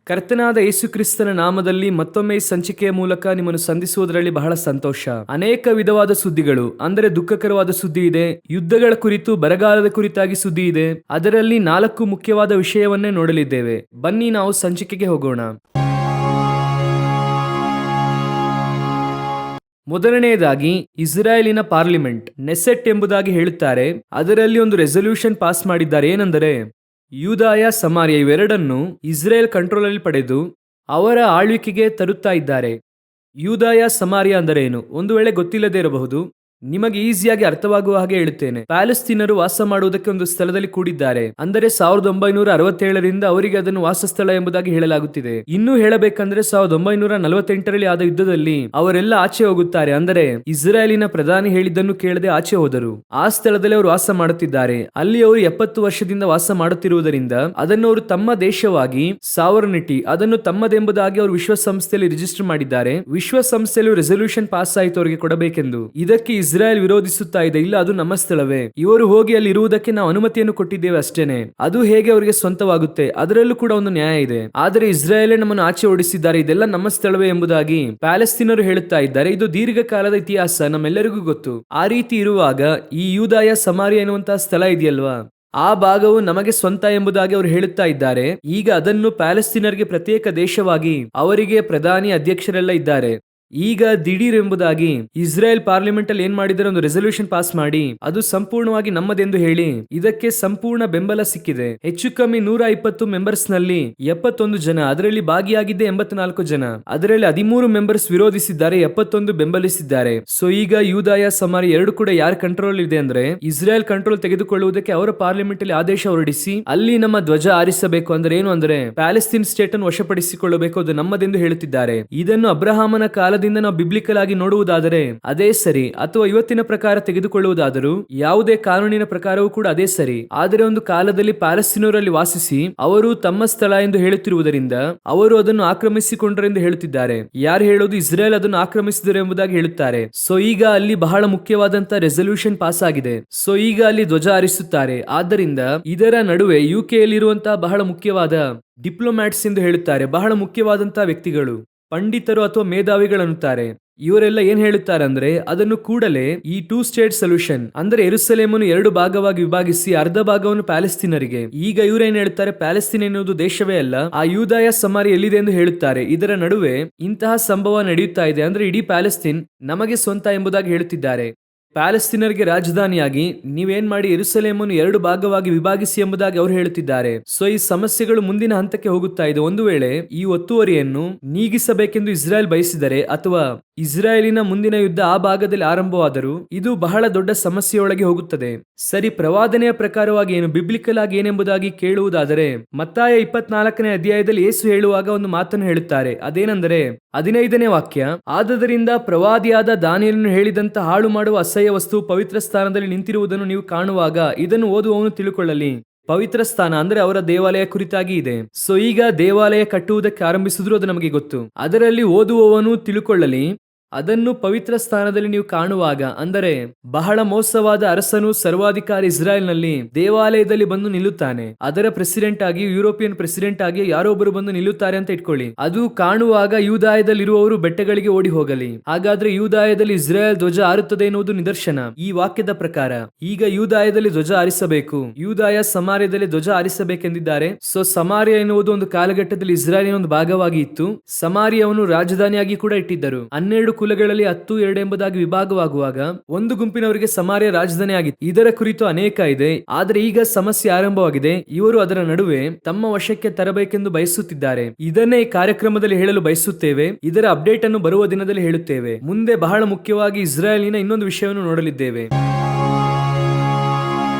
ಕರ್ತನಾದ ಯೇಸು ಕ್ರಿಸ್ತನ ನಾಮದಲ್ಲಿ ಮತ್ತೊಮ್ಮೆ ಈ ಸಂಚಿಕೆಯ ಮೂಲಕ ನಿಮ್ಮನ್ನು ಸಂಧಿಸುವುದರಲ್ಲಿ ಬಹಳ ಸಂತೋಷ. ಅನೇಕ ವಿಧವಾದ ಸುದ್ದಿಗಳು, ಅಂದರೆ ದುಃಖಕರವಾದ ಸುದ್ದಿ ಇದೆ, ಯುದ್ಧಗಳ ಕುರಿತು, ಬರಗಾಲದ ಕುರಿತಾಗಿ ಸುದ್ದಿ ಇದೆ. ಅದರಲ್ಲಿ 4 ಮುಖ್ಯವಾದ ವಿಷಯವನ್ನೇ ನೋಡಲಿದ್ದೇವೆ. ಬನ್ನಿ ನಾವು ಸಂಚಿಕೆಗೆ ಹೋಗೋಣ. ಮೊದಲನೆಯದಾಗಿ ಇಸ್ರಾಯೇಲಿನ ಪಾರ್ಲಿಮೆಂಟ್ ನೆಸೆಟ್ ಎಂಬುದಾಗಿ ಹೇಳುತ್ತಾರೆ. ಅದರಲ್ಲಿ ಒಂದು ರೆಸಲ್ಯೂಷನ್ ಪಾಸ್ ಮಾಡಿದ್ದಾರೆ. ಏನೆಂದರೆ ಯೂದಾಯ ಸಮಾರ್ಯ ಇವೆರಡನ್ನು ಇಸ್ರೇಲ್ ಕಂಟ್ರೋಲ್ ಅಲ್ಲಿ ಪಡೆದು ಅವರ ಆಳ್ವಿಕೆಗೆ ತರುತ್ತಾ ಇದ್ದಾರೆ. ಯೂದಾಯ ಸಮಾರ್ಯ ಅಂದರೆ ಏನು? ಒಂದು ವೇಳೆ ಗೊತ್ತಿಲ್ಲದೆ ಇರಬಹುದು. ನಿಮಗೆ ಈಸಿಯಾಗಿ ಅರ್ಥವಾಗುವ ಹಾಗೆ ಹೇಳುತ್ತೇನೆ. ಪ್ಯಾಲೆಸ್ತೀನರು ವಾಸ ಮಾಡುವುದಕ್ಕೆ ಒಂದು ಸ್ಥಳದಲ್ಲಿ ಕೂಡಿದ್ದಾರೆ. ಅಂದರೆ 1967ರಿಂದ ಅವರಿಗೆ ಅದನ್ನು ವಾಸಸ್ಥಳ ಎಂಬುದಾಗಿ ಹೇಳಲಾಗುತ್ತಿದೆ. ಇನ್ನೂ ಹೇಳಬೇಕಂದ್ರೆ 1948ರಲ್ಲಿ ಆದ ಯುದ್ಧದಲ್ಲಿ ಅವರೆಲ್ಲ ಆಚೆ ಹೋಗುತ್ತಾರೆ. ಅಂದರೆ ಇಸ್ರಾಯೇಲಿನ ಪ್ರಧಾನಿ ಹೇಳಿದ್ದನ್ನು ಕೇಳದೆ ಆಚೆ ಹೋದರು. ಆ ಸ್ಥಳದಲ್ಲಿ ಅವರು ವಾಸ ಮಾಡುತ್ತಿದ್ದಾರೆ. ಅಲ್ಲಿ ಅವರು 70 ವರ್ಷದಿಂದ ವಾಸ ಮಾಡುತ್ತಿರುವುದರಿಂದ ಅದನ್ನು ಅವರು ತಮ್ಮ ದೇಶವಾಗಿ ಸಾವರ್ನಿಟಿ, ಅದನ್ನು ತಮ್ಮದೆಂಬುದಾಗಿ ಅವರು ವಿಶ್ವಸಂಸ್ಥೆಯಲ್ಲಿ ರಿಜಿಸ್ಟರ್ ಮಾಡಿದ್ದಾರೆ. ವಿಶ್ವಸಂಸ್ಥೆಯಲ್ಲಿ ರೆಸಲ್ಯೂಷನ್ ಪಾಸ್ ಆಯಿತು ಅವರಿಗೆ ಕೊಡಬೇಕೆಂದು. ಇದಕ್ಕೆ ಇಸ್ರಾಯೇಲ್ ವಿರೋಧಿಸುತ್ತಾ ಇದೆ. ಇಲ್ಲ, ಅದು ನಮ್ಮ ಸ್ಥಳವೇ, ಇವರು ಹೋಗಿ ಅಲ್ಲಿ ಇರುವುದಕ್ಕೆ ನಾವು ಅನುಮತಿಯನ್ನು ಕೊಟ್ಟಿದ್ದೇವೆ ಅಷ್ಟೇನೆ. ಅದು ಹೇಗೆ ಅವರಿಗೆ ಸ್ವಂತವಾಗುತ್ತೆ? ಅದರಲ್ಲೂ ಕೂಡ ಒಂದು ನ್ಯಾಯ ಇದೆ. ಆದರೆ ಇಸ್ರಾಯೇಲೇ ನಮ್ಮನ್ನು ಆಚೆ ಓಡಿಸಿದ್ದಾರೆ, ಇದೆಲ್ಲ ನಮ್ಮ ಸ್ಥಳವೇ ಎಂಬುದಾಗಿ ಪ್ಯಾಲೆಸ್ತೀನರು ಹೇಳುತ್ತಾ ಇದ್ದಾರೆ. ಇದು ದೀರ್ಘಕಾಲದ ಇತಿಹಾಸ, ನಮ್ಮೆಲ್ಲರಿಗೂ ಗೊತ್ತು. ಆ ರೀತಿ ಇರುವಾಗ ಈ ಯೂದಾಯ ಸಮಾರ್ಯ ಎನ್ನುವಂತಹ ಸ್ಥಳ ಇದೆಯಲ್ವಾ, ಆ ಭಾಗವು ನಮಗೆ ಸ್ವಂತ ಎಂಬುದಾಗಿ ಅವರು ಹೇಳುತ್ತಾ ಇದ್ದಾರೆ. ಈಗ ಅದನ್ನು ಪ್ಯಾಲೆಸ್ತೀನರಿಗೆ ಪ್ರತ್ಯೇಕ ದೇಶವಾಗಿ ಅವರಿಗೆ ಪ್ರಧಾನಿ ಅಧ್ಯಕ್ಷರೆಲ್ಲ ಇದ್ದಾರೆ. ಈಗ ದಿಢೀರ್ ಎಂಬುದಾಗಿ ಇಸ್ರೇಲ್ ಪಾರ್ಲಿಮೆಂಟ್ ಅಲ್ಲಿ ಏನ್ ಮಾಡಿದರೆ, ಒಂದು ರೆಸಲ್ಯೂಷನ್ ಪಾಸ್ ಮಾಡಿ ಅದು ಸಂಪೂರ್ಣವಾಗಿ ನಮ್ಮದೆಂದು ಹೇಳಿ ಇದಕ್ಕೆ ಸಂಪೂರ್ಣ ಬೆಂಬಲ ಸಿಕ್ಕಿದೆ. ಹೆಚ್ಚು ಕಮ್ಮಿ 120 ಮೆಂಬರ್ಸ್ ನಲ್ಲಿ 71 ಜನ ಅದರಲ್ಲಿ ಭಾಗಿಯಾಗಿದ್ದೆ, 84 ಜನ ಅದರಲ್ಲಿ 13 ಮೆಂಬರ್ಸ್ ವಿರೋಧಿಸಿದ್ದಾರೆ, 71 ಬೆಂಬಲಿಸಿದ್ದಾರೆ. ಸೊ ಈಗ ಯೂದಾಯ ಸಮಾರ್ಯ ಎರಡು ಕೂಡ ಯಾರ ಕಂಟ್ರೋಲ್ ಇದೆ ಅಂದ್ರೆ ಇಸ್ರೇಲ್ ಕಂಟ್ರೋಲ್ ತೆಗೆದುಕೊಳ್ಳುವುದಕ್ಕೆ ಅವರ ಪಾರ್ಲಿಮೆಂಟ್ ಅಲ್ಲಿ ಆದೇಶ ಹೊರಡಿಸಿ ಅಲ್ಲಿ ನಮ್ಮ ಧ್ವಜ ಹಾರಿಸಬೇಕು. ಅಂದ್ರೆ ಏನು ಅಂದ್ರೆ ಪ್ಯಾಲೆಸ್ತೀನ್ ಸ್ಟೇಟ್ ಅನ್ನು ವಶಪಡಿಸಿಕೊಳ್ಳಬೇಕು, ಅದು ನಮ್ಮದೆಂದು ಹೇಳುತ್ತಿದ್ದಾರೆ. ಇದನ್ನು ಅಬ್ರಹಾಮನ ಕಾಲದಿಂದ ನಾವು ಬಿಬ್ಲಿಕಲ್ ಆಗಿ ನೋಡುವುದಾದರೆ ಅದೇ ಸರಿ, ಅಥವಾ ಇವತ್ತಿನ ಪ್ರಕಾರ ತೆಗೆದುಕೊಳ್ಳುವುದಾದರೂ ಯಾವುದೇ ಕಾನೂನಿನ ಪ್ರಕಾರವೂ ಕೂಡ ಅದೇ ಸರಿ. ಆದರೆ ಒಂದು ಕಾಲದಲ್ಲಿ ಪ್ಯಾಲೆಸ್ತೀನರಲ್ಲಿ ವಾಸಿಸಿ ಅವರು ತಮ್ಮ ಸ್ಥಳ ಎಂದು ಹೇಳುತ್ತಿರುವುದರಿಂದ ಅವರು ಅದನ್ನು ಆಕ್ರಮಿಸಿಕೊಂಡರು ಎಂದು ಹೇಳುತ್ತಿದ್ದಾರೆ. ಯಾರು ಹೇಳೋದು? ಇಸ್ರೇಲ್ ಅದನ್ನು ಆಕ್ರಮಿಸಿದರು ಎಂಬುದಾಗಿ ಹೇಳುತ್ತಾರೆ. ಸೊ ಈಗ ಅಲ್ಲಿ ಬಹಳ ಮುಖ್ಯವಾದಂತಹ ರೆಸಲ್ಯೂಷನ್ ಪಾಸ್ ಆಗಿದೆ. ಸೊ ಈಗ ಅಲ್ಲಿ ಧ್ವಜ ಹಾರಿಸುತ್ತಾರೆ. ಆದ್ದರಿಂದ ಇದರ ನಡುವೆ UK ಯಲ್ಲಿರುವಂತಹ ಬಹಳ ಮುಖ್ಯವಾದ ಡಿಪ್ಲೊಮ್ಯಾಟ್ಸ್ ಎಂದು ಹೇಳುತ್ತಾರೆ, ಬಹಳ ಮುಖ್ಯವಾದಂತಹ ವ್ಯಕ್ತಿಗಳು, ಪಂಡಿತರು ಅಥವಾ ಮೇಧಾವಿಗಳನ್ನುತ್ತಾರೆ. ಇವರೆಲ್ಲ ಏನ್ ಹೇಳುತ್ತಾರೆ ಅಂದ್ರೆ ಅದನ್ನು ಕೂಡಲೇ ಈ 2 ಸ್ಟೇಟ್ ಸೊಲ್ಯೂಷನ್, ಅಂದ್ರೆ ಯೆರೂಸಲೇಮನ್ನು 2 ಭಾಗವಾಗಿ ವಿಭಾಗಿಸಿ ಅರ್ಧ ಭಾಗವನ್ನು ಪ್ಯಾಲೆಸ್ತೀನರಿಗೆ. ಈಗ ಇವರೇನ್ ಹೇಳ್ತಾರೆ, ಪ್ಯಾಲೆಸ್ತೀನ್ ಎನ್ನುವುದು ದೇಶವೇ ಅಲ್ಲ, ಆ ಯೂದಾಯ ಸಮಾರ್ಯ ಎಲ್ಲಿದೆ ಎಂದು ಹೇಳುತ್ತಾರೆ. ಇದರ ನಡುವೆ ಇಂತಹ ಸಂಭವ ನಡೆಯುತ್ತಾ ಇದೆ. ಅಂದ್ರೆ ಇಡೀ ಪ್ಯಾಲೆಸ್ತೀನ್ ನಮಗೆ ಸ್ವಂತ ಎಂಬುದಾಗಿ ಹೇಳುತ್ತಿದ್ದಾರೆ. ಪ್ಯಾಲೆಸ್ತೀನರಿಗೆ ರಾಜಧಾನಿಯಾಗಿ ನೀವೇನ್ ಮಾಡಿ ಯೆರೂಸಲೇಮನ್ನು 2 ಭಾಗವಾಗಿ ವಿಭಾಗಿಸಿ ಎಂಬುದಾಗಿ ಅವರು ಹೇಳುತ್ತಿದ್ದಾರೆ. ಸೊ ಈ ಸಮಸ್ಯೆಗಳು ಮುಂದಿನ ಹಂತಕ್ಕೆ ಹೋಗುತ್ತಾ ಇದೆ. ಒಂದು ವೇಳೆ ಈ ಒತ್ತುವರಿಯನ್ನು ನೀಗಿಸಬೇಕೆಂದು ಇಸ್ರಾಯೇಲ್ ಬಯಸಿದರೆ ಅಥವಾ ಇಸ್ರಾಯೇಲಿನ ಮುಂದಿನ ಯುದ್ಧ ಆ ಭಾಗದಲ್ಲಿ ಆರಂಭವಾದರೂ ಇದು ಬಹಳ ದೊಡ್ಡ ಸಮಸ್ಯೆಯೊಳಗೆ ಹೋಗುತ್ತದೆ. ಸರಿ, ಪ್ರವಾದನೆಯ ಪ್ರಕಾರವಾಗಿ ಏನು, ಬಿಬ್ಲಿಕಲ್ ಆಗಿ ಏನೆಂಬುದಾಗಿ ಕೇಳುವುದಾದರೆ ಮತ್ತಾಯ 24ನೇ ಅಧ್ಯಾಯದಲ್ಲಿ ಯೇಸು ಹೇಳುವಾಗ ಒಂದು ಮಾತನ್ನು ಹೇಳುತ್ತಾರೆ. ಅದೇನೆಂದರೆ 15ನೇ ವಾಕ್ಯ, ಆದದರಿಂದ ಪ್ರವಾದಿಯಾದ ದಾನಿಯೇಲನು ಹೇಳಿದಂತ ಹಾಳು ಮಾಡುವ ಅಸಹ್ಯ ವಸ್ತು ಪವಿತ್ರ ಸ್ಥಾನದಲ್ಲಿ ನಿಂತಿರುವುದನ್ನು ನೀವು ಕಾಣುವಾಗ ಇದನ್ನು ಓದುವವನು ತಿಳುಕೊಳ್ಳಲಿ. ಪವಿತ್ರ ಸ್ಥಾನ ಅಂದ್ರೆ ಅವರ ದೇವಾಲಯ ಕುರಿತಾಗಿ ಇದೆ. ಸೊ ಈಗ ದೇವಾಲಯ ಕಟ್ಟುವುದಕ್ಕೆ ಆರಂಭಿಸಿದ್ರು, ಅದು ನಮಗೆ ಗೊತ್ತು. ಅದರಲ್ಲಿ ಓದುವವನು ತಿಳುಕೊಳ್ಳಲಿ, ಅದನ್ನು ಪವಿತ್ರ ಸ್ಥಾನದಲ್ಲಿ ನೀವು ಕಾಣುವಾಗ, ಅಂದರೆ ಬಹಳ ಮೋಸವಾದ ಅರಸನು ಸರ್ವಾಧಿಕಾರಿ ಇಸ್ರಾಯೇಲ್ನಲ್ಲಿ ದೇವಾಲಯದಲ್ಲಿ ಬಂದು ನಿಲ್ಲುತ್ತಾನೆ. ಅದರ ಪ್ರೆಸಿಡೆಂಟ್ ಆಗಿ, ಯುರೋಪಿಯನ್ ಪ್ರೆಸಿಡೆಂಟ್ ಆಗಿ ಯಾರೊಬ್ಬರು ಬಂದು ನಿಲ್ಲುತ್ತಾರೆ ಅಂತ ಇಟ್ಕೊಳ್ಳಿ. ಅದು ಕಾಣುವಾಗ ಯೂದಾಯದಲ್ಲಿರುವವರು ಬೆಟ್ಟಗಳಿಗೆ ಓಡಿ ಹೋಗಲಿ. ಹಾಗಾದ್ರೆ ಯೂದಾಯದಲ್ಲಿ ಇಸ್ರಾಯೇಲ್ ಧ್ವಜ ಹಾರುತ್ತದೆ ಎನ್ನುವುದು ನಿದರ್ಶನ ಈ ವಾಕ್ಯದ ಪ್ರಕಾರ. ಈಗ ಯೂದಾಯದಲ್ಲಿ ಧ್ವಜ ಹಾರಿಸಬೇಕು, ಯೂದಾಯ ಸಮಾರ್ಯದಲ್ಲಿ ಧ್ವಜ ಹಾರಿಸಬೇಕೆಂದಿದ್ದಾರೆ. ಸೊ ಸಮಾರ್ಯ ಎನ್ನುವುದು ಒಂದು ಕಾಲಘಟ್ಟದಲ್ಲಿ ಇಸ್ರಾಯೇಲಿನ ಒಂದು ಭಾಗವಾಗಿ ಇತ್ತು. ಸಮಾರ್ಯವನ್ನು ರಾಜಧಾನಿಯಾಗಿ ಕೂಡ ಇಟ್ಟಿದ್ದರು. 12 ಕುಲಗಳಲ್ಲಿ 10-2 ಎಂಬುದಾಗಿ ವಿಭಾಗವಾಗುವಾಗ ಒಂದು ಗುಂಪಿನವರಿಗೆ ಸಮಾರ್ಯ ರಾಜಧಾನಿ ಆಗಿತ್ತು. ಇದರ ಕುರಿತು ಅನೇಕ ಇದೆ. ಆದರೆ ಈಗ ಸಮಸ್ಯೆ ಆರಂಭವಾಗಿದೆ. ಇವರು ಅದರ ನಡುವೆ ತಮ್ಮ ವಶಕ್ಕೆ ತರಬೇಕೆಂದು ಬಯಸುತ್ತಿದ್ದಾರೆ. ಇದನ್ನೇ ಈ ಕಾರ್ಯಕ್ರಮದಲ್ಲಿ ಹೇಳಲು ಬಯಸುತ್ತೇವೆ. ಇದರ ಅಪ್ಡೇಟ್ ಅನ್ನು ಬರುವ ದಿನದಲ್ಲಿ ಹೇಳುತ್ತೇವೆ. ಮುಂದೆ ಬಹಳ ಮುಖ್ಯವಾಗಿ ಇಸ್ರಾಯೇಲಿನ ಇನ್ನೊಂದು ವಿಷಯವನ್ನು ನೋಡಲಿದ್ದೇವೆ.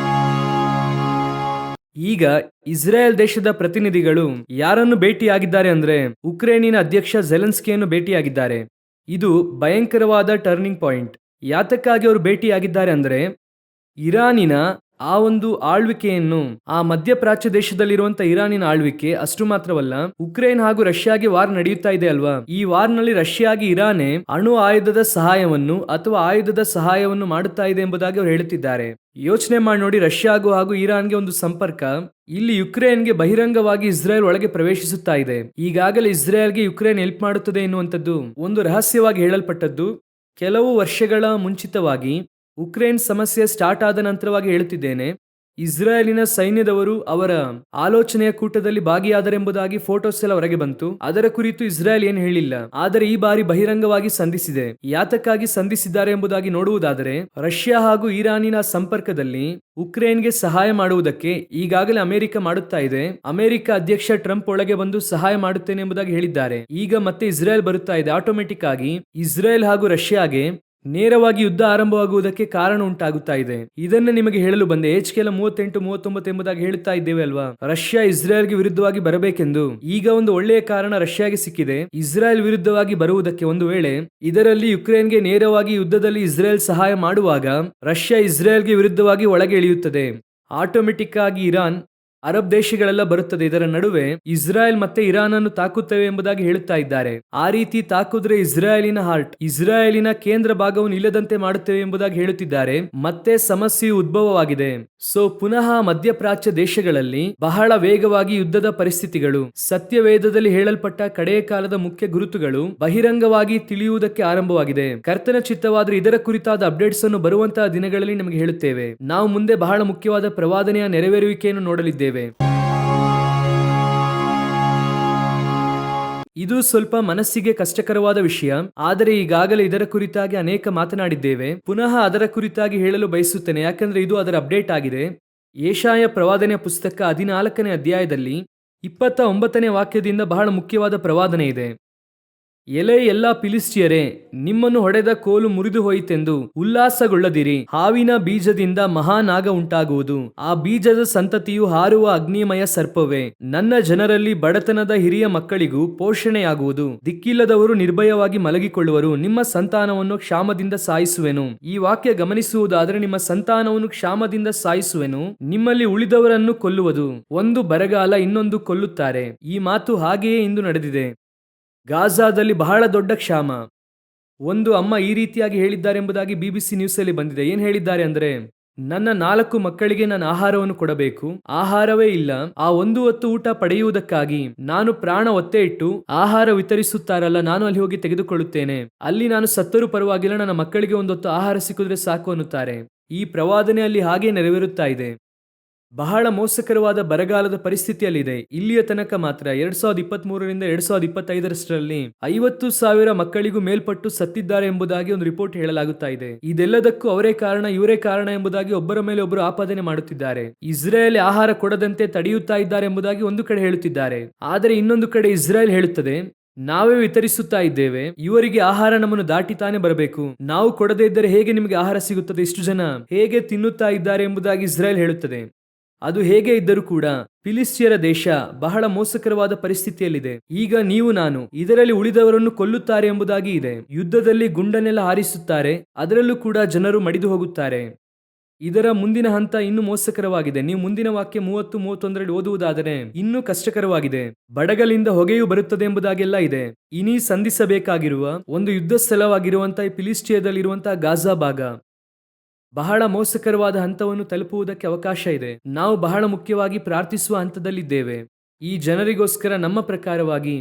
ಈಗ ಇಸ್ರೇಲ್ ದೇಶದ ಪ್ರತಿನಿಧಿಗಳು ಯಾರನ್ನು ಭೇಟಿಯಾಗಿದ್ದಾರೆ ಅಂದ್ರೆ ಉಕ್ರೇನಿನ ಅಧ್ಯಕ್ಷ ಝೆಲೆನ್ಸ್ಕಿಯನ್ನು ಭೇಟಿಯಾಗಿದ್ದಾರೆ. ಇದು ಭಯಂಕರವಾದ ಟರ್ನಿಂಗ್ ಪಾಯಿಂಟ್. ಯಾತಕ್ಕಾಗಿ ಅವರು ಭೇಟಿಯಾಗಿದ್ದಾರೆ ಅಂದ್ರೆ ಇರಾನಿನ ಆ ಒಂದು ಆಳ್ವಿಕೆಯನ್ನು, ಆ ಮಧ್ಯಪ್ರಾಚ್ಯ ದೇಶದಲ್ಲಿರುವಂತ ಇರಾನಿನ ಆಳ್ವಿಕೆ ಅಷ್ಟು ಮಾತ್ರವಲ್ಲ, ಉಕ್ರೇನ್ ಹಾಗೂ ರಷ್ಯಾಗೆ ವಾರ್ ನಡೆಯುತ್ತಾ ಇದೆ ಅಲ್ವಾ, ಈ ವಾರ್ ನಲ್ಲಿ ರಷ್ಯಾಗೆ ಇರಾನೇ ಅಣು ಆಯುಧದ ಸಹಾಯವನ್ನು ಅಥವಾ ಆಯುಧದ ಸಹಾಯವನ್ನು ಮಾಡುತ್ತಾ ಇದೆ ಎಂಬುದಾಗಿ ಅವರು ಹೇಳುತ್ತಿದ್ದಾರೆ. ಯೋಚನೆ ಮಾಡಿ ನೋಡಿ, ರಷ್ಯಾಗೂ ಹಾಗೂ ಇರಾನ್ಗೆ ಒಂದು ಸಂಪರ್ಕ. ಇಲ್ಲಿ ಯುಕ್ರೇನ್ಗೆ ಬಹಿರಂಗವಾಗಿ ಇಸ್ರೇಲ್ ಒಳಗೆ ಪ್ರವೇಶಿಸುತ್ತಾ ಇದೆ. ಈಗಾಗಲೇ ಇಸ್ರೇಲ್ಗೆ ಯುಕ್ರೇನ್ ಹೆಲ್ಪ್ ಮಾಡುತ್ತದೆ ಎನ್ನುವಂಥದ್ದು ಒಂದು ರಹಸ್ಯವಾಗಿ ಹೇಳಲ್ಪಟ್ಟದ್ದು. ಕೆಲವು ವರ್ಷಗಳ ಮುಂಚಿತವಾಗಿ ಉಕ್ರೇನ್ ಸಮಸ್ಯೆ ಸ್ಟಾರ್ಟ್ ಆದ ನಂತರವಾಗಿ ಹೇಳುತ್ತಿದ್ದೇನೆ, ಇಸ್ರಾಯೇಲಿನ ಸೈನ್ಯದವರು ಅವರ ಆಲೋಚನೆಯ ಕೂಟದಲ್ಲಿ ಭಾಗಿಯಾದರೆಂಬುದಾಗಿ ಫೋಟೋಸ್ ಎಲ್ಲ ಹೊರಗೆ ಬಂತು. ಅದರ ಕುರಿತು ಇಸ್ರಾಯೇಲ್ ಏನು ಹೇಳಿಲ್ಲ, ಆದರೆ ಈ ಬಾರಿ ಬಹಿರಂಗವಾಗಿ ಸಂಧಿಸಿದೆ. ಯಾತಕ್ಕಾಗಿ ಸಂಧಿಸಿದ್ದಾರೆ ಎಂಬುದಾಗಿ ನೋಡುವುದಾದರೆ, ರಷ್ಯಾ ಹಾಗೂ ಇರಾನಿನ ಸಂಪರ್ಕದಲ್ಲಿ ಉಕ್ರೇನ್ಗೆ ಸಹಾಯ ಮಾಡುವುದಕ್ಕೆ ಈಗಾಗಲೇ ಅಮೆರಿಕ ಮಾಡುತ್ತಾ ಇದೆ. ಅಮೆರಿಕ ಅಧ್ಯಕ್ಷ ಟ್ರಂಪ್ ಒಳಗೆ ಬಂದು ಸಹಾಯ ಮಾಡುತ್ತೇನೆ ಎಂಬುದಾಗಿ ಹೇಳಿದ್ದಾರೆ. ಈಗ ಮತ್ತೆ ಇಸ್ರೇಲ್ ಬರುತ್ತಾ ಇದೆ. ಆಟೋಮೆಟಿಕ್ ಆಗಿ ಇಸ್ರೇಲ್ ಹಾಗೂ ರಷ್ಯಾಗೆ ನೇರವಾಗಿ ಯುದ್ಧ ಆರಂಭವಾಗುವುದಕ್ಕೆ ಕಾರಣ ಉಂಟಾಗುತ್ತಾ ಇದೆ. ಇದನ್ನ ನಿಮಗೆ ಹೇಳಲು ಬಂದೆ. HK 38-39 ಎಂಬುದಾಗಿ ಹೇಳುತ್ತಾ ಇದ್ದೇವೆ ಅಲ್ವಾ, ರಷ್ಯಾ ಇಸ್ರೇಲ್ಗೆ ವಿರುದ್ಧವಾಗಿ ಬರಬೇಕೆಂದು. ಈಗ ಒಂದು ಒಳ್ಳೆಯ ಕಾರಣ ರಷ್ಯಾಗೆ ಸಿಕ್ಕಿದೆ ಇಸ್ರೇಲ್ ವಿರುದ್ಧವಾಗಿ ಬರುವುದಕ್ಕೆ. ಒಂದು ವೇಳೆ ಇದರಲ್ಲಿ ಯುಕ್ರೇನ್ಗೆ ನೇರವಾಗಿ ಯುದ್ಧದಲ್ಲಿ ಇಸ್ರೇಲ್ ಸಹಾಯ ಮಾಡುವಾಗ ರಷ್ಯಾ ಇಸ್ರೇಲ್ಗೆ ವಿರುದ್ಧವಾಗಿ ಒಳಗೆ ಇಳಿಯುತ್ತದೆ. ಆಟೋಮೆಟಿಕ್ ಆಗಿ ಇರಾನ್, ಅರಬ್ ದೇಶಗಳೆಲ್ಲ ಬರುತ್ತದೆ. ಇದರ ನಡುವೆ ಇಸ್ರಾಯೇಲ್ ಮತ್ತೆ ಇರಾನ್ ಅನ್ನು ತಾಕುತ್ತವೆ ಎಂಬುದಾಗಿ ಹೇಳುತ್ತಾ ಇದ್ದಾರೆ. ಆ ರೀತಿ ತಾಕುದ್ರೆ ಇಸ್ರಾಯೇಲಿನ ಹಾರ್ಟ್, ಇಸ್ರಾಯೇಲಿನ ಕೇಂದ್ರ ಭಾಗವನ್ನು ಇಲ್ಲದಂತೆ ಮಾಡುತ್ತೇವೆ ಎಂಬುದಾಗಿ ಹೇಳುತ್ತಿದ್ದಾರೆ. ಮತ್ತೆ ಸಮಸ್ಯೆಯು ಉದ್ಭವವಾಗಿದೆ. ಸೊ ಪುನಃ ಮಧ್ಯಪ್ರಾಚ್ಯ ದೇಶಗಳಲ್ಲಿ ಬಹಳ ವೇಗವಾಗಿ ಯುದ್ಧದ ಪರಿಸ್ಥಿತಿಗಳು, ಸತ್ಯವೇದದಲ್ಲಿ ಹೇಳಲ್ಪಟ್ಟ ಕಡೆಯ ಕಾಲದ ಮುಖ್ಯ ಗುರುತುಗಳು ಬಹಿರಂಗವಾಗಿ ತಿಳಿಯುವುದಕ್ಕೆ ಆರಂಭವಾಗಿದೆ. ಕರ್ತನ ಚಿತ್ತವಾದರೆ ಇದರ ಕುರಿತಾದ ಅಪ್ಡೇಟ್ಸ್ ಅನ್ನು ಬರುವಂತಹ ದಿನಗಳಲ್ಲಿ ನಮಗೆ ಹೇಳುತ್ತೇವೆ. ನಾವು ಮುಂದೆ ಬಹಳ ಮುಖ್ಯವಾದ ಪ್ರವಾದನೆಯ ನೆರವೇರುವಿಕೆಯನ್ನು ನೋಡಲಿದ್ದೇವೆ. ಇದು ಸ್ವಲ್ಪ ಮನಸ್ಸಿಗೆ ಕಷ್ಟಕರವಾದ ವಿಷಯ, ಆದರೆ ಈಗಾಗಲೇ ಇದರ ಕುರಿತಾಗಿ ಅನೇಕ ಮಾತನಾಡಿದ್ದೇವೆ. ಪುನಃ ಅದರ ಕುರಿತಾಗಿ ಹೇಳಲು ಬಯಸುತ್ತೇನೆ, ಯಾಕಂದ್ರೆ ಇದು ಅದರ ಅಪ್ಡೇಟ್ ಆಗಿದೆ. ಯೆಶಾಯ ಪ್ರವಾದನೆಯ ಪುಸ್ತಕ 14ನೇ ಅಧ್ಯಾಯದಲ್ಲಿ 29ನೇ ವಾಕ್ಯದಿಂದ ಬಹಳ ಮುಖ್ಯವಾದ ಪ್ರವಾದನೆ ಇದೆ. ಎಲೆ ಎಲ್ಲಾ ಫಿಲಿಸ್ಟಿಯರೇ, ನಿಮ್ಮನ್ನು ಹೊಡೆದ ಕೋಲು ಮುರಿದು ಹೋಯಿತೆಂದು ಉಲ್ಲಾಸಗೊಳ್ಳದಿರಿ. ಹಾವಿನ ಬೀಜದಿಂದ ಮಹಾನಾಗ ಉಂಟಾಗುವುದು, ಆ ಬೀಜದ ಸಂತತಿಯು ಹಾರುವ ಅಗ್ನಿಮಯ ಸರ್ಪವೇ. ನನ್ನ ಜನರಲ್ಲಿ ಬಡತನದ ಹಿರಿಯ ಮಕ್ಕಳಿಗೂ ಪೋಷಣೆಯಾಗುವುದು. ದಿಕ್ಕಿಲ್ಲದವರು ನಿರ್ಭಯವಾಗಿ ಮಲಗಿಕೊಳ್ಳುವರು. ನಿಮ್ಮ ಸಂತಾನವನ್ನು ಕ್ಷಾಮದಿಂದ ಸಾಯಿಸುವೆನು. ಈ ವಾಕ್ಯ ಗಮನಿಸುವುದಾದರೆ, ನಿಮ್ಮ ಸಂತಾನವನ್ನು ಕ್ಷಾಮದಿಂದ ಸಾಯಿಸುವೆನು, ನಿಮ್ಮಲ್ಲಿ ಉಳಿದವರನ್ನು ಕೊಲ್ಲುವುದು. ಒಂದು ಬರಗಾಲ ಇನ್ನೊಂದು ಕೊಲ್ಲುತ್ತಾರೆ. ಈ ಮಾತು ಹಾಗೆಯೇ ಇಂದು ನಡೆದಿದೆ. ಗಾಜಾದಲ್ಲಿ ಬಹಳ ದೊಡ್ಡ ಕ್ಷಾಮ. ಒಂದು ಅಮ್ಮ ಈ ರೀತಿಯಾಗಿ ಹೇಳಿದ್ದಾರೆ ಎಂಬುದಾಗಿ BBC ನ್ಯೂಸ್ ಅಲ್ಲಿ ಬಂದಿದೆ. ಏನ್ ಹೇಳಿದ್ದಾರೆ ಅಂದ್ರೆ, ನನ್ನ 4 ಮಕ್ಕಳಿಗೆ ನಾನು ಆಹಾರವನ್ನು ಕೊಡಬೇಕು, ಆಹಾರವೇ ಇಲ್ಲ. ಆ ಒಂದು ಹೊತ್ತು ಊಟ ಪಡೆಯುವುದಕ್ಕಾಗಿ ನಾನು ಪ್ರಾಣ ಒತ್ತೆ ಇಟ್ಟು ಆಹಾರ ವಿತರಿಸುತ್ತಾರಲ್ಲ, ನಾನು ಅಲ್ಲಿ ಹೋಗಿ ತೆಗೆದುಕೊಳ್ಳುತ್ತೇನೆ. ಅಲ್ಲಿ ನಾನು ಸತ್ತರೂ ಪರವಾಗಿಲ್ಲ, ನನ್ನ ಮಕ್ಕಳಿಗೆ ಒಂದು ಹೊತ್ತು ಆಹಾರ ಸಿಕ್ಕಿದ್ರೆ ಸಾಕು ಅನ್ನುತ್ತಾರೆ. ಈ ಪ್ರವಾದನೆ ಅಲ್ಲಿ ಹಾಗೆ ನೆರವೇರುತ್ತಾ ಇದೆ. ಬಹಳ ಮೋಸಕರವಾದ ಬರಗಾಲದ ಪರಿಸ್ಥಿತಿಯಲ್ಲಿದೆ. ಇಲ್ಲಿಯ ತನಕ ಮಾತ್ರ 2023ರಿಂದ 2025ರಷ್ಟರಲ್ಲಿ 50,000 ಮಕ್ಕಳಿಗೂ ಮೇಲ್ಪಟ್ಟು ಸತ್ತಿದ್ದಾರೆ ಎಂಬುದಾಗಿ ಒಂದು ರಿಪೋರ್ಟ್ ಹೇಳಲಾಗುತ್ತಾ ಇದೆ. ಇದೆಲ್ಲದಕ್ಕೂ ಅವರೇ ಕಾರಣ, ಇವರೇ ಕಾರಣ ಎಂಬುದಾಗಿ ಒಬ್ಬರ ಮೇಲೆ ಒಬ್ಬರು ಆಪಾದನೆ ಮಾಡುತ್ತಿದ್ದಾರೆ. ಇಸ್ರೇಲ್ ಆಹಾರ ಕೊಡದಂತೆ ತಡೆಯುತ್ತಾ ಇದ್ದಾರೆ ಎಂಬುದಾಗಿ ಒಂದು ಕಡೆ ಹೇಳುತ್ತಿದ್ದಾರೆ. ಆದರೆ ಇನ್ನೊಂದು ಕಡೆ ಇಸ್ರೇಲ್ ಹೇಳುತ್ತದೆ, ನಾವೇ ವಿತರಿಸುತ್ತಾ ಇದ್ದೇವೆ, ಇವರಿಗೆ ಆಹಾರ ನಮ್ಮನ್ನು ದಾಟಿ ತಾನೇ ಬರಬೇಕು, ನಾವು ಕೊಡದೇ ಇದ್ದರೆ ಹೇಗೆ ನಿಮಗೆ ಆಹಾರ ಸಿಗುತ್ತದೆ, ಇಷ್ಟು ಜನ ಹೇಗೆ ತಿನ್ನುತ್ತಾ ಇದ್ದಾರೆ ಎಂಬುದಾಗಿ ಇಸ್ರೇಲ್ ಹೇಳುತ್ತದೆ. ಅದು ಹೇಗೆ ಇದ್ದರೂ ಕೂಡ ಫಿಲಿಸ್ಟಿಯರ ದೇಶ ಬಹಳ ಮೋಸಕರವಾದ ಪರಿಸ್ಥಿತಿಯಲ್ಲಿದೆ. ಈಗ ನೀವು ನಾನು ಇದರಲ್ಲಿ ಉಳಿದವರನ್ನು ಕೊಲ್ಲುತ್ತಾರೆ ಎಂಬುದಾಗಿ ಇದೆ. ಯುದ್ಧದಲ್ಲಿ ಗುಂಡನ್ನೆಲ್ಲ ಹಾರಿಸುತ್ತಾರೆ, ಅದರಲ್ಲೂ ಕೂಡ ಜನರು ಮಡಿದು ಹೋಗುತ್ತಾರೆ. ಇದರ ಮುಂದಿನ ಹಂತ ಇನ್ನೂ ಮೋಸಕರವಾಗಿದೆ. ನೀವು ಮುಂದಿನ ವಾಕ್ಯ 30-31ರಲ್ಲಿ ಓದುವುದಾದರೆ ಇನ್ನೂ ಕಷ್ಟಕರವಾಗಿದೆ. ಬಡಗಲಿಂದ ಹೊಗೆಯು ಬರುತ್ತದೆ ಎಂಬುದಾಗೆಲ್ಲ ಇದೆ. ಇನಿ ಸಂಧಿಸಬೇಕಾಗಿರುವ ಒಂದು ಯುದ್ಧ ಸ್ಥಳವಾಗಿರುವಂತಹ ಫಿಲಿಸ್ಟಿಯಾದಲ್ಲಿರುವಂತಹ ಗಾಜಾ ಭಾಗ ಬಹಳ ಮೋಸಕರವಾದ ಹಂತವನ್ನು ತಲುಪುವುದಕ್ಕೆ ಅವಕಾಶ ಇದೆ. ನಾವು ಬಹಳ ಮುಖ್ಯವಾಗಿ ಪ್ರಾರ್ಥಿಸುವ ಹಂತದಲ್ಲಿದ್ದೇವೆ. ಈ ಜನರಿಗೋಸ್ಕರ, ನಮ್ಮ ಪ್ರಕಾರವಾಗಿ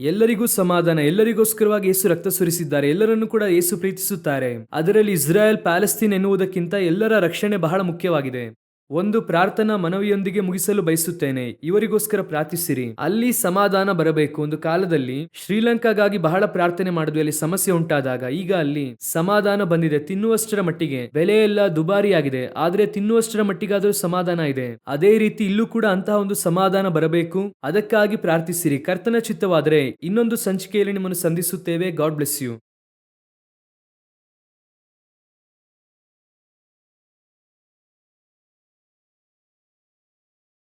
ಎಲ್ಲರಿಗೂ ಸಮಾಧಾನ, ಎಲ್ಲರಿಗೋಸ್ಕರವಾಗಿ ಯೇಸು ರಕ್ತ ಸುರಿಸಿದ್ದಾರೆ, ಎಲ್ಲರನ್ನು ಕೂಡ ಯೇಸು ಪ್ರೀತಿಸುತ್ತಾರೆ. ಅದರಲ್ಲಿ ಇಸ್ರಾಯೇಲ್ ಪ್ಯಾಲೆಸ್ತೀನ್ ಎನ್ನುವುದಕ್ಕಿಂತ ಎಲ್ಲರ ರಕ್ಷಣೆ ಬಹಳ ಮುಖ್ಯವಾಗಿದೆ. ಒಂದು ಪ್ರಾರ್ಥನಾ ಮನವಿಯೊಂದಿಗೆ ಮುಗಿಸಲು ಬಯಸುತ್ತೇನೆ. ಇವರಿಗೋಸ್ಕರ ಪ್ರಾರ್ಥಿಸಿರಿ, ಅಲ್ಲಿ ಸಮಾಧಾನ ಬರಬೇಕು. ಒಂದು ಕಾಲದಲ್ಲಿ ಶ್ರೀಲಂಕಾಗಾಗಿ ಬಹಳ ಪ್ರಾರ್ಥನೆ ಮಾಡಿದ್ವಿ, ಅಲ್ಲಿ ಸಮಸ್ಯೆ ಉಂಟಾದಾಗ. ಈಗ ಅಲ್ಲಿ ಸಮಾಧಾನ ಬಂದಿದೆ. ತಿನ್ನುವಷ್ಟರ ಮಟ್ಟಿಗೆ ಬೆಲೆ ಎಲ್ಲ ದುಬಾರಿಯಾಗಿದೆ, ಆದ್ರೆ ತಿನ್ನುವಷ್ಟರ ಮಟ್ಟಿಗಾದರೂ ಸಮಾಧಾನ ಇದೆ. ಅದೇ ರೀತಿ ಇಲ್ಲೂ ಕೂಡ ಅಂತಹ ಒಂದು ಸಮಾಧಾನ ಬರಬೇಕು. ಅದಕ್ಕಾಗಿ ಪ್ರಾರ್ಥಿಸಿರಿ. ಕರ್ತನ ಚಿತ್ತವಾದರೆ ಇನ್ನೊಂದು ಸಂಚಿಕೆಯಲ್ಲಿ ನಿಮ್ಮನ್ನು ಸಂಧಿಸುತ್ತೇವೆ. God bless you.